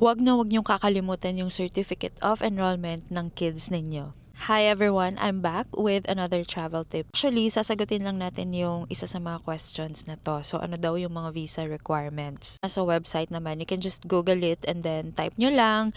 Huwag na huwag niyong kakalimutan yung Certificate of Enrollment ng kids ninyo. Hi everyone, I'm back with another travel tip. Actually, sasagutin lang natin yung isa sa mga questions na to. So ano daw yung mga visa requirements? Sa website naman, you can just Google it and then type nyo lang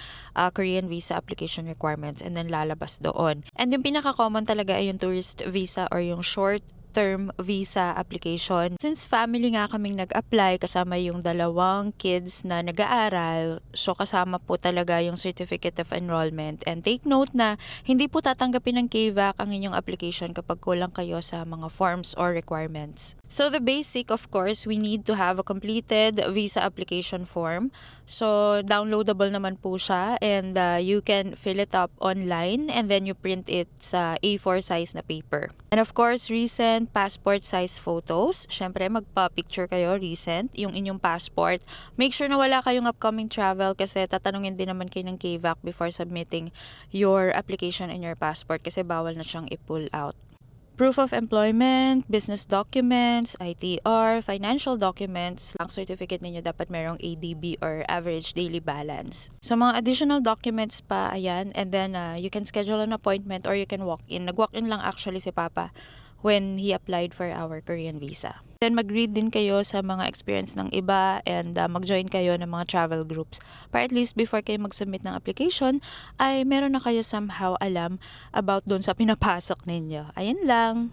Korean visa application requirements and then lalabas doon. And yung pinaka-common talaga ay yung tourist visa or yung short term visa application. Since family nga kaming nag-apply kasama yung dalawang kids na nag-aaral, so kasama po talaga yung Certificate of Enrollment. And take note na hindi po tatanggapin ng KVAC ang inyong application kapag kulang kayo sa mga forms or requirements. So the basic, of course, we need to have a completed visa application form. So downloadable naman po siya and you can fill it up online and then you print it sa A4 size na paper. And of course, recent passport size photos. Syempre, magpa-picture kayo recent, yung inyong passport. Make sure na wala kayong upcoming travel kasi tatanungin din naman kayo ng KVAC before submitting your application and your passport kasi bawal na siyang i-pull out. Proof of employment, business documents, ITR, financial documents, ang certificate ninyo dapat merong ADB or average daily balance. Sa mga additional documents pa, ayan, and then you can schedule an appointment or you can walk in. Nag-walk in lang actually si Papa when he applied for our Korean visa. Then mag-read din kayo sa mga experience ng iba and mag-join kayo ng mga travel groups para at least before kayo mag-submit ng application ay meron na kayo somehow alam about doon sa pinapasok ninyo. Ayun lang.